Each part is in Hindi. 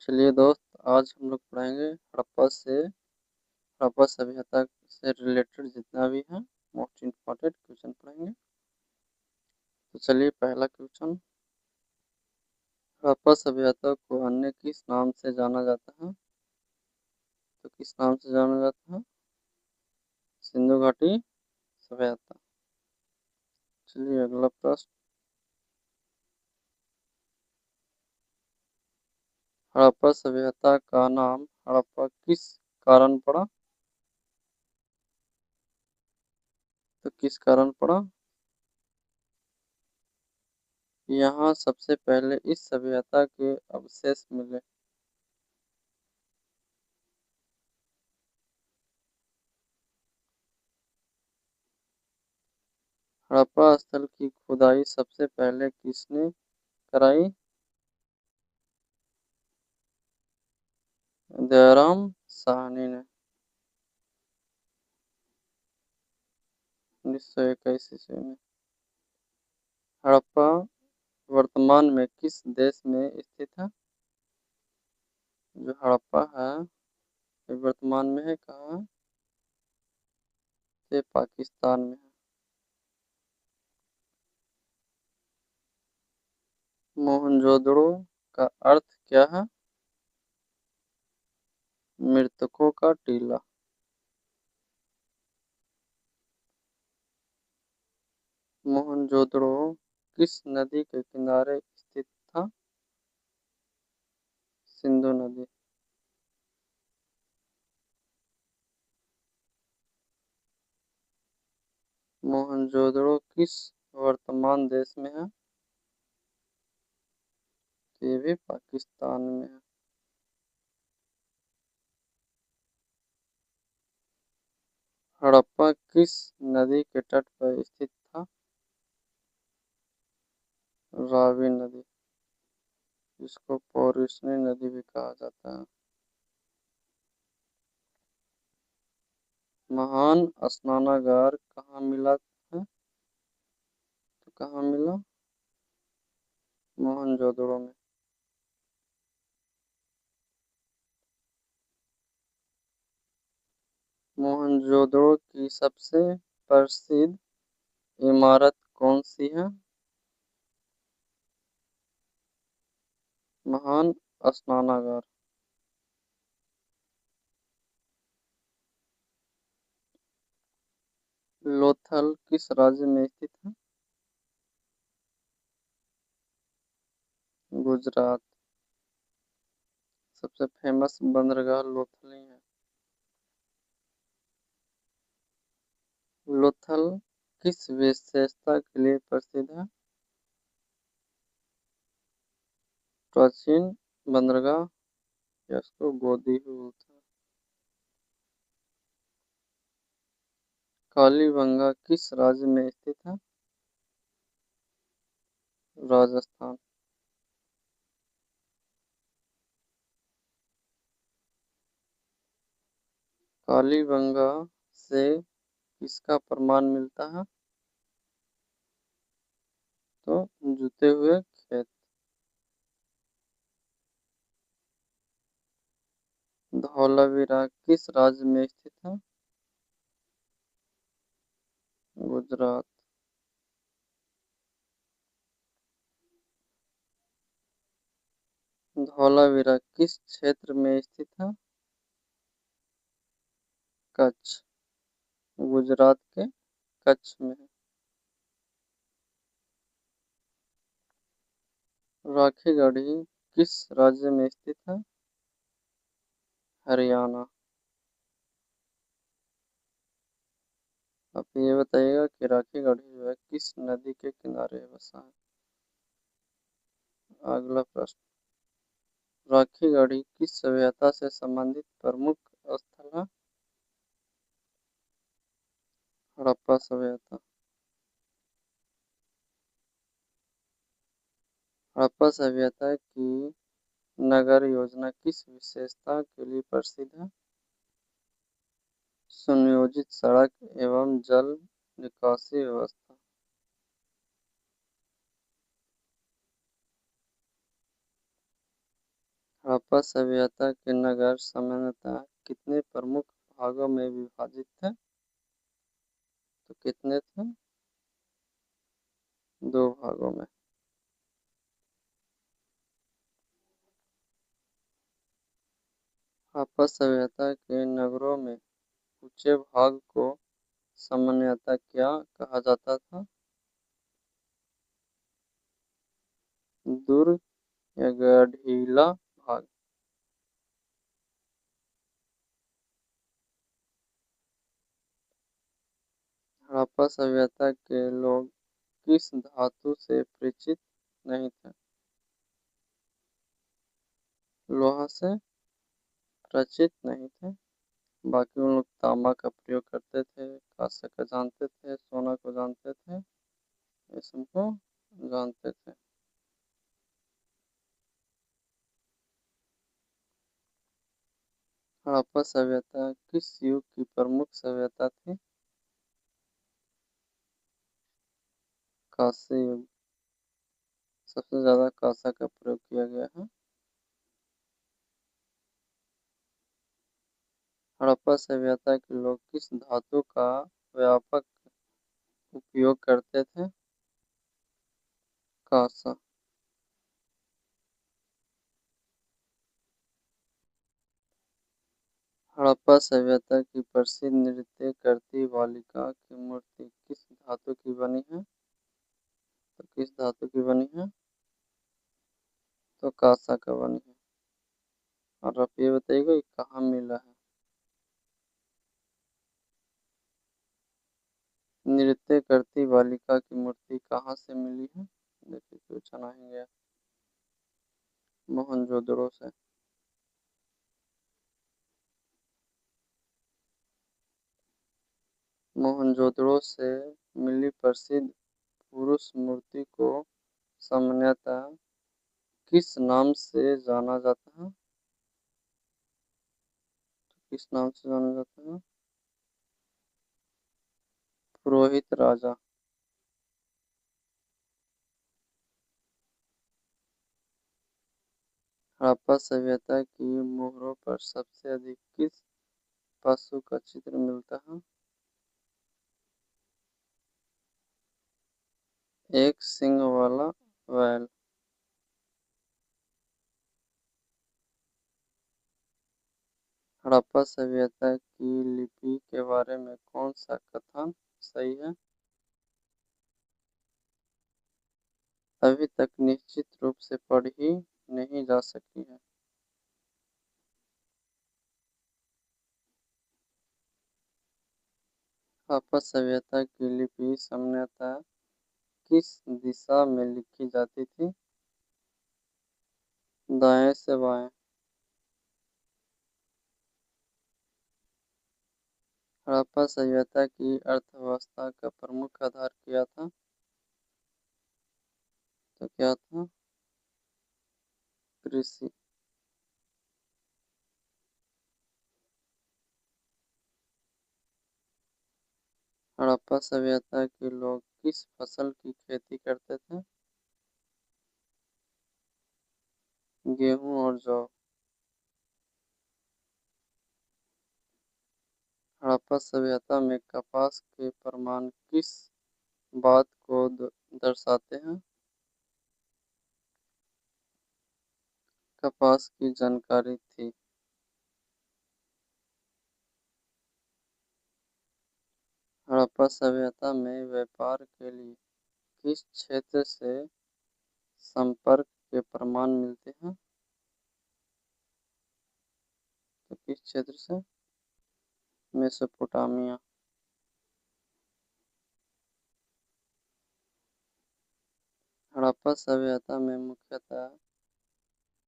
चलिए दोस्त, आज हम लोग पढ़ेंगे हड़प्पा सभ्यता से रिलेटेड जितना भी है मोस्ट इम्पॉर्टेंट क्वेश्चन पढ़ेंगे। तो चलिए, पहला क्वेश्चन, हड़प्पा सभ्यता को अन्य किस नाम से जाना जाता है? तो किस नाम से जाना जाता है? सिंधु घाटी सभ्यता। चलिए, अगला प्रश्न, हड़प्पा सभ्यता का नाम हड़प्पा किस कारण पड़ा? तो किस कारण पड़ा? यहाँ सबसे पहले इस सभ्यता के अवशेष मिले। हड़प्पा स्थल की खुदाई सबसे पहले किसने कराई? दयाराम साहनी ने 1921 ईस्वी में। हड़प्पा वर्तमान में किस देश में स्थित है? जो हड़प्पा है ये वर्तमान में है कहाँ है? ये पाकिस्तान में है। मोहनजोदड़ो का अर्थ क्या है? मृतकों का टीला। मोहनजोदड़ो किस नदी के किनारे स्थित था? सिंधु नदी। मोहनजोदड़ो किस वर्तमान देश में है? ये भी पाकिस्तान में है। हड़प्पा किस नदी के तट पर स्थित था? रावी नदी, जिसको पौरुषणी नदी भी कहा जाता है। महान स्नानागार कहाँ मिला है? तो कहाँ मिला? मोहनजोदड़ो में। मोहनजोदड़ो की सबसे प्रसिद्ध इमारत कौन सी है? महान स्नानागार। लोथल किस राज्य में स्थित है? गुजरात। सबसे फेमस बंदरगाह लोथल ही है। लोथल किस विशेषता के लिए प्रसिद्ध है? प्राचीन बंदरगाह, या इसको गोदी भी बोलते हैं। कालीबंगा किस राज्य में स्थित है? राजस्थान। कालीबंगा से किसका प्रमाण मिलता है? तो जुते हुए खेत। धौलावीरा किस राज्य में स्थित है? गुजरात। धौलावीरा किस क्षेत्र में स्थित है? कच्छ। गुजरात के कच्छ में है। राखीगढ़ी किस राज्य में स्थित है? हरियाणा। आप ये बताइएगा कि राखीगढ़ी जो है किस नदी के किनारे बसा है? अगला प्रश्न, राखीगढ़ी किस सभ्यता से संबंधित प्रमुख स्थल है? हड़प्पा सभ्यता। हड़प्पा सभ्यता की नगर योजना किस विशेषता के लिए प्रसिद्ध है? सुनियोजित सड़क एवं जल निकासी व्यवस्था। हड़प्पा सभ्यता के नगर सामान्यतः कितने प्रमुख भागों में विभाजित थे? तो कितने थे? 2 भागों में। हड़प्पा सभ्यता के नगरों में ऊंचे भाग को सामान्यतः क्या कहा जाता था? दुर्ग या गढ़ीला भाग? हड़प्पा सभ्यता के लोग किस धातु से परिचित नहीं थे? लोहा से परिचित नहीं थे। बाकी उन लोग तांबा का प्रयोग करते थे, कांस्य का जानते थे, सोना को जानते थे, ये सबको जानते थे। हड़प्पा सभ्यता किस युग की प्रमुख सभ्यता थी? कांस्य युग। सबसे ज्यादा कांसा का प्रयोग किया गया है। हड़प्पा सभ्यता के लोग किस धातु का व्यापक उपयोग करते थे? कांसा। हड़प्पा सभ्यता की प्रसिद्ध नृत्य करती बालिका की मूर्ति किस धातु की बनी है? तो किस धातु की बनी है? तो कांसा का बनी है। और आप ये बताइएगा ये कहाँ मिला है? नृत्य करती बालिका की मूर्ति कहाँ से मिली है? देखिए क्वेश्चन आएंगे। मोहनजोदड़ो से। मोहनजोदड़ो से मिली प्रसिद्ध पुरुष मूर्ति को सामान्यतः किस नाम से जाना जाता है? किस नाम से जाना जाता है? पुरोहित राजा। हड़प्पा सभ्यता की मोहरों पर सबसे अधिक किस पशु का चित्र मिलता है? एक सींग वाला बैल। हड़प्पा सभ्यता की लिपि के बारे में कौन सा कथन सही है? अभी तक निश्चित रूप से पढ़ी नहीं जा सकी है। हड़प्पा सभ्यता की लिपि सामान्यतः किस दिशा में लिखी जाती थी? दाएं से बाएं। हड़प्पा सभ्यता की अर्थव्यवस्था का प्रमुख आधार क्या था? तो क्या था? कृषि। हड़प्पा सभ्यता के लोग किस फसल की खेती करते थे? गेहूं और जौ। हड़प्पा सभ्यता में कपास के प्रमाण किस बात को दर्शाते हैं? कपास की जानकारी थी। हड़प्पा सभ्यता में व्यापार के लिए किस क्षेत्र से संपर्क के प्रमाण मिलते हैं? तो किस क्षेत्र से? मेसोपोटामिया। हड़प्पा सभ्यता में मुख्यतः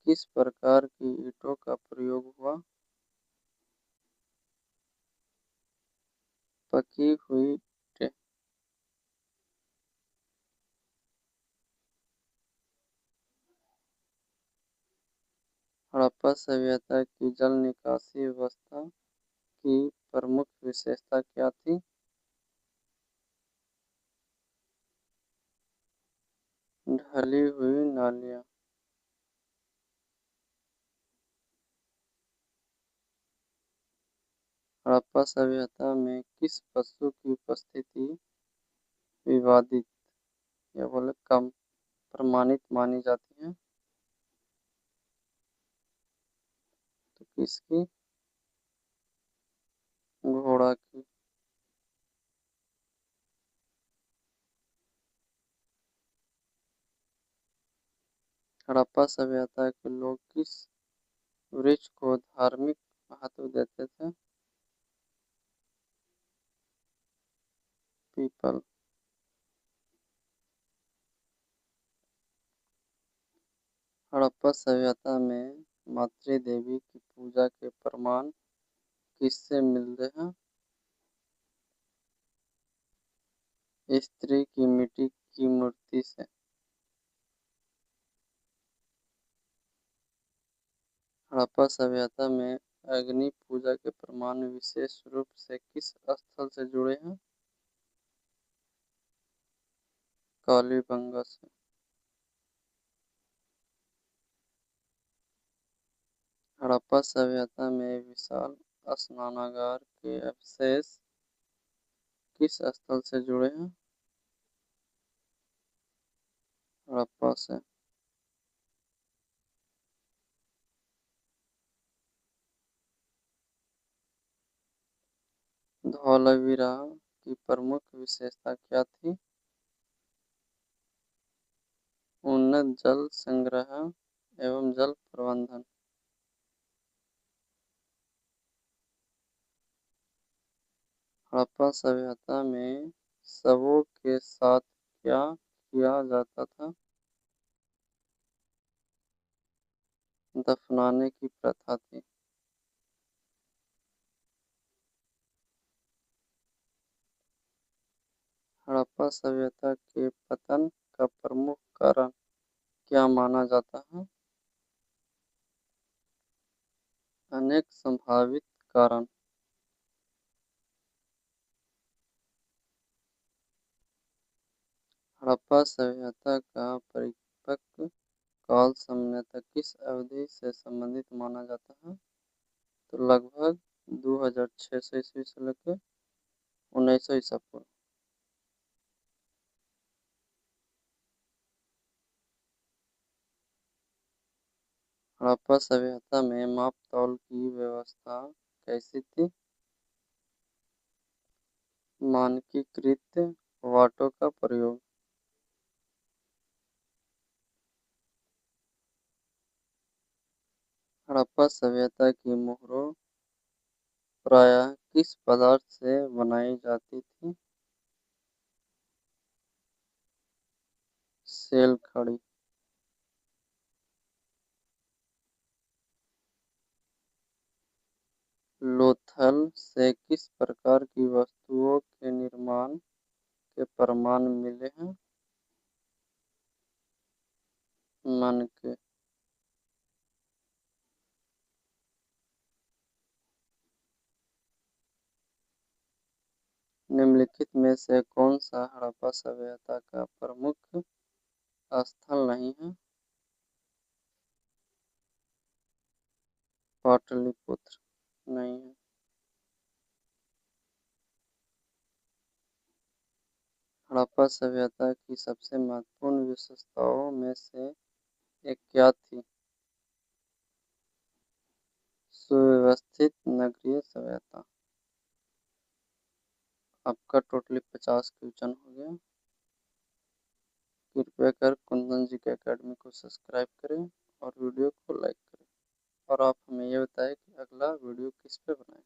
किस प्रकार की ईंटों का प्रयोग हुआ? पकी हुई ईंटें। हड़प्पा सभ्यता की जल निकासी व्यवस्था की प्रमुख विशेषता क्या थी? ढली हुई नालियाँ। हड़प्पा सभ्यता में किस पशु की उपस्थिति विवादित या बोले कम प्रमाणित मानी जाती है? तो किसकी? घोड़ा की। हड़प्पा सभ्यता के लोग किस वृक्ष को धार्मिक महत्व देते थे? पीपल। हड़प्पा सभ्यता में मातृ देवी की पूजा के प्रमाण किससे मिलते हैं? स्त्री की मिट्टी की मूर्ति से। हड़प्पा सभ्यता में अग्नि पूजा के प्रमाण विशेष रूप से किस स्थल से जुड़े हैं? कालीबंगा से। हड़प्पा सभ्यता में विशाल स्नानागार के अवशेष किस स्थल से जुड़े हैं? हड़प्पा से। धौलावीरा की प्रमुख विशेषता क्या थी? उन्नत जल संग्रह एवं जल प्रबंधन। हड़प्पा सभ्यता में शवों के साथ क्या किया जाता था? दफनाने की प्रथा थी। हड़प्पा सभ्यता के पतन का प्रमुख कारण क्या माना जाता है? अनेक संभावित कारण। हड़प्पा सभ्यता का परिपक्व काल सामान्यतः किस अवधि से संबंधित माना जाता है? तो लगभग 2600 ईस्वी से लेकर 1900 ईसा पूर्व। हड़प्पा सभ्यता में माप तौल की व्यवस्था कैसी थी? मानकीकृत वाटों का प्रयोग। हड़प्पा सभ्यता की मोहरों प्रायः किस पदार्थ से बनाई जाती थी? सेल खड़ी। लोथल से किस प्रकार की वस्तुओं के निर्माण के प्रमाण मिले हैं? मनके। निम्नलिखित में से कौन सा हड़प्पा सभ्यता का प्रमुख स्थल नहीं है? पाटलिपुत्र नहीं है। हड़प्पा सभ्यता की सबसे महत्वपूर्ण विशेषताओं में से एक क्या थी? सुव्यवस्थित नगरीय सभ्यता। आपका टोटली 50 क्वेश्चन हो गया। कृपया कर कुंदन जी के अकेडमी को सब्सक्राइब करें और वीडियो को लाइक करें और आप हमें यह बताएं कि अगला वीडियो किस पे बनाएं।